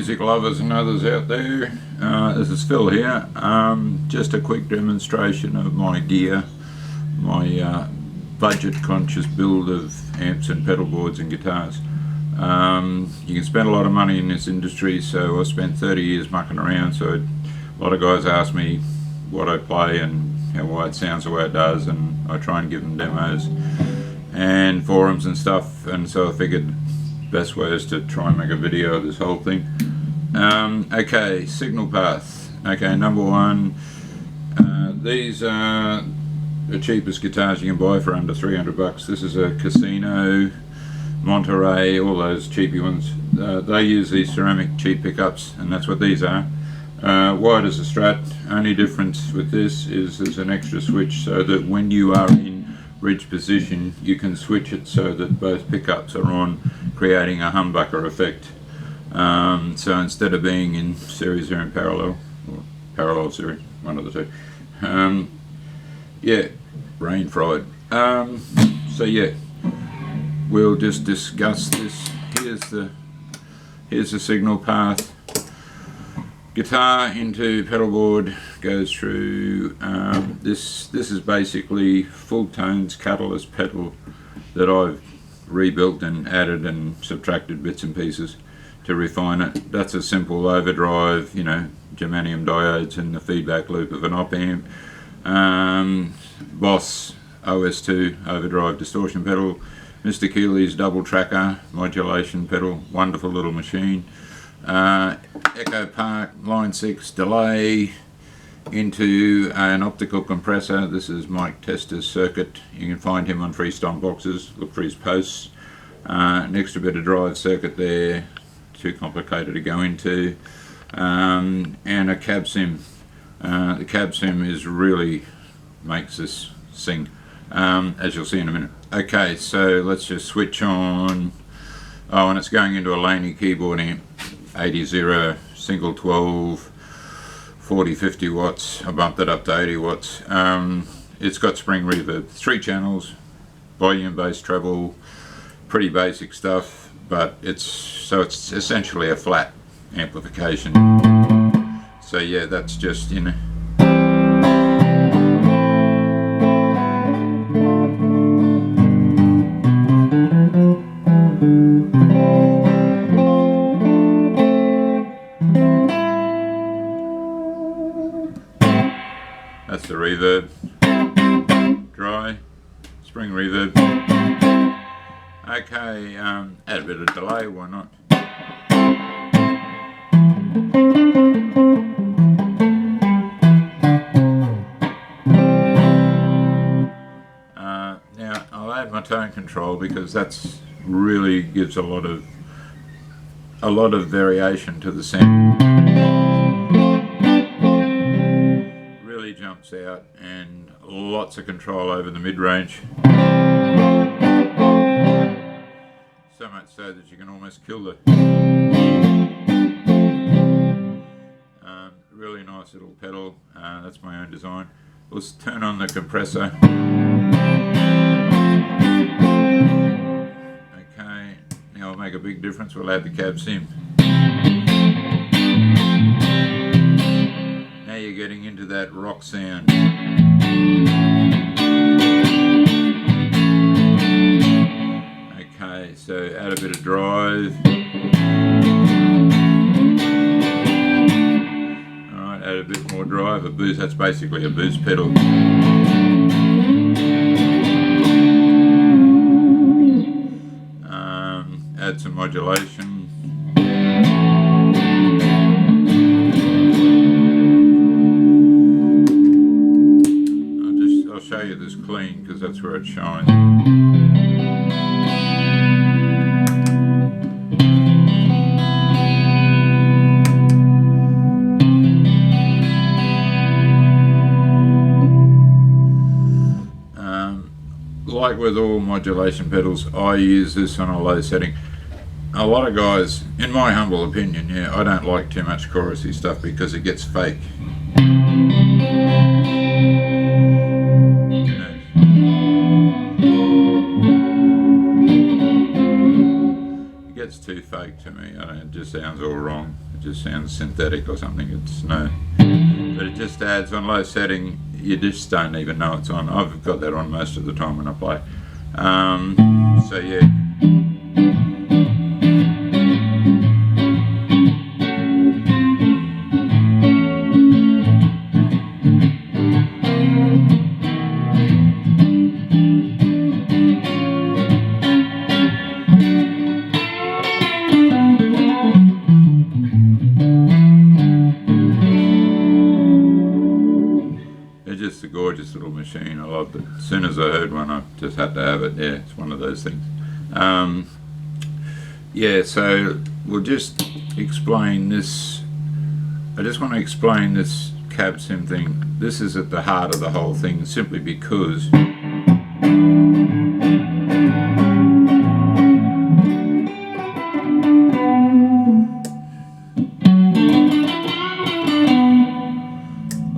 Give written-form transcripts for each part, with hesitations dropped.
music lovers and others out there. This is Phil here. Just a quick demonstration of my gear, my budget conscious build of amps and pedal boards and guitars. You can spend a lot of money in this industry, so I spent 30 years mucking around, so a lot of guys ask me what I play and why it sounds the way it does, and I try and give them demos and forums and stuff, and so I figured best way is to try and make a video of this whole thing. Okay, signal path. Okay, number one, these are the cheapest guitars you can buy for under 300 bucks. This is a Casino, Monterey, all those cheapy ones. They use these ceramic cheap pickups, and that's what these are. Wide as a Strat. Only difference with this is there's an extra switch so that when you are in bridge position you can switch it so that both pickups are on, creating a humbucker effect. So instead of being in series or in parallel, or parallel series, one of the two. Yeah, brain fried. So yeah, we'll just discuss this. Here's the signal path. Guitar into pedal board goes through this is basically Full Tones Catalyst pedal that I've rebuilt and added and subtracted bits and pieces to refine it. That's a simple overdrive, you know, germanium diodes in the feedback loop of an op amp. Boss OS2 overdrive distortion pedal. Mr. Keeley's double tracker modulation pedal, wonderful little machine. Echo Park line 6 delay into an optical compressor. This is Mike Tester's circuit. You can find him on Freestyle Boxes, look for his posts. An extra bit of drive circuit there, too complicated to go into, and a cab sim. The cab sim is really makes this sing, as you'll see in a minute. Okay, so let's just switch on. Oh, and it's going into a Laney keyboard amp, 80-0, single 12, 40-50 watts. I bumped it up to 80 watts. It's got spring reverb, 3 channels, volume, bass, treble, pretty basic stuff, but it's essentially a flat amplification. So yeah, that's just, you know. That's the reverb, dry, spring reverb. Okay, add a bit of delay, why not? Now I'll add my tone control because that's really gives a lot of variation to the sound. Jumps out, and lots of control over the mid-range, so much so that you can almost kill the really nice little pedal. That's my own design. Let's turn on the compressor. Okay, now I'll make a big difference. We'll add the cab sim. Now you're getting into that rock sound. Okay, so add a bit of drive. Alright, add a bit more drive, a boost. That's basically a boost pedal. Add some modulation. Show you this clean because that's where it shines. Like with all modulation pedals, I use this on a low setting. A lot of guys, in my humble opinion, yeah, I don't like too much chorusy stuff because it gets fake. It gets too fake to me. It just sounds all wrong. just sounds synthetic or something. It's no, but it just adds on low setting. You just don't even know it's on. I've got that on most of the time when I play. So yeah. It's just a gorgeous little machine. I loved it. As soon as I heard one, I just had to have it. Yeah, it's one of those things. Yeah, so we'll just explain this. I just want to explain this cab sim thing. This is at the heart of the whole thing, simply because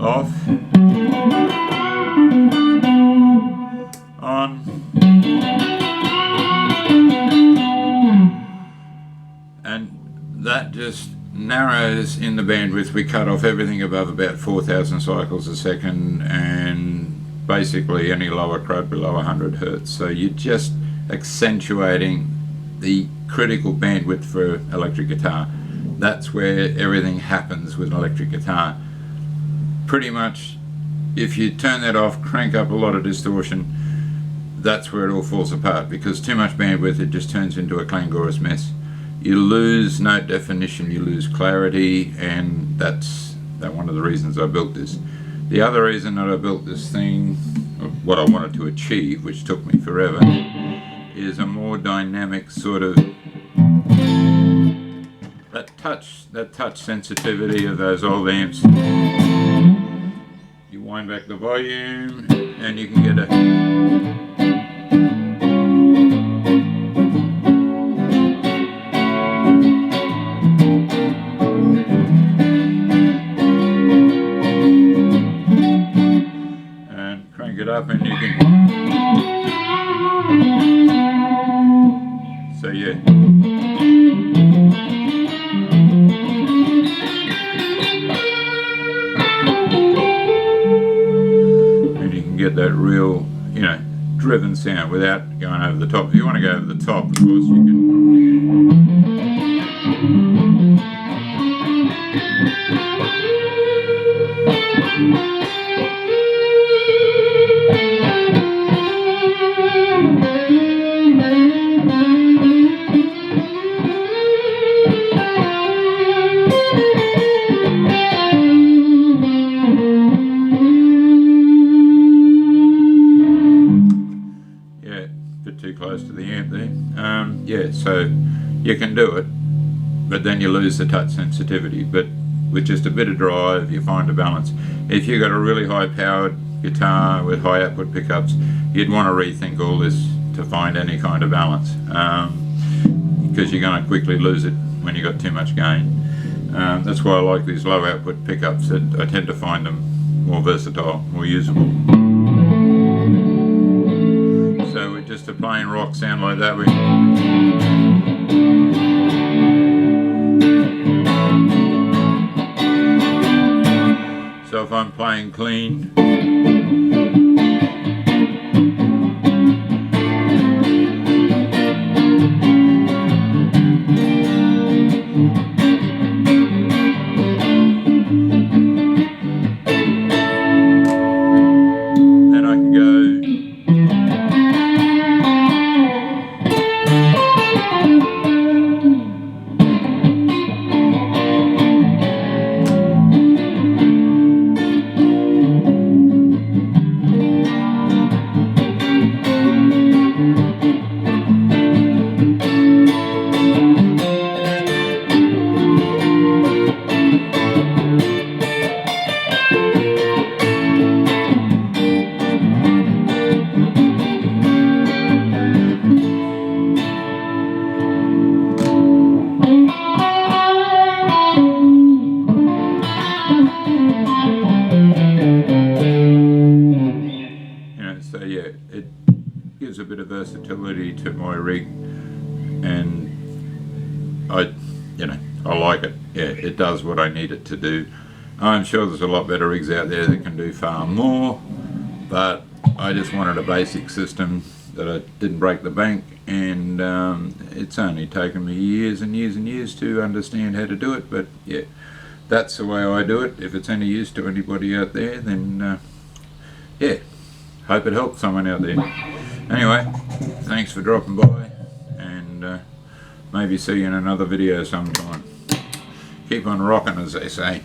off, on, and that just narrows in the bandwidth. We cut off everything above about 4,000 cycles a second, and basically any lower crud below 100 Hertz. So you're just accentuating the critical bandwidth for electric guitar. That's where everything happens with an electric guitar. Pretty much, if you turn that off, crank up a lot of distortion, that's where it all falls apart, because too much bandwidth, it just turns into a clangorous mess. You lose note definition, you lose clarity, and that's one of the reasons I built this. The other reason that I built this thing, or what I wanted to achieve, which took me forever, is a more dynamic sort of that touch sensitivity of those old amps. You wind back the volume and you can get a it up and you can, so yeah, and you can get that real, you know, driven sound without going over the top. If you want to go over the top, of course you can. Too close to the amp there. Yeah, so you can do it, but then you lose the touch sensitivity. But with just a bit of drive, you find a balance. If you've got a really high powered guitar with high output pickups, you'd want to rethink all this to find any kind of balance, because you're going to quickly lose it when you've got too much gain. That's why I like these low output pickups. I tend to find them more versatile, more usable. So with just a plain rock sound like that, so if I'm playing clean, then I can go. So yeah, it gives a bit of versatility to my rig, and I like it. Yeah, it does what I need it to do. I'm sure there's a lot better rigs out there that can do far more, but I just wanted a basic system that I didn't break the bank, and it's only taken me years and years and years to understand how to do it. But yeah, that's the way I do it. If it's any use to anybody out there, then yeah, hope it helps someone out there. Anyway, thanks for dropping by, and maybe see you in another video sometime. Keep on rocking, as they say.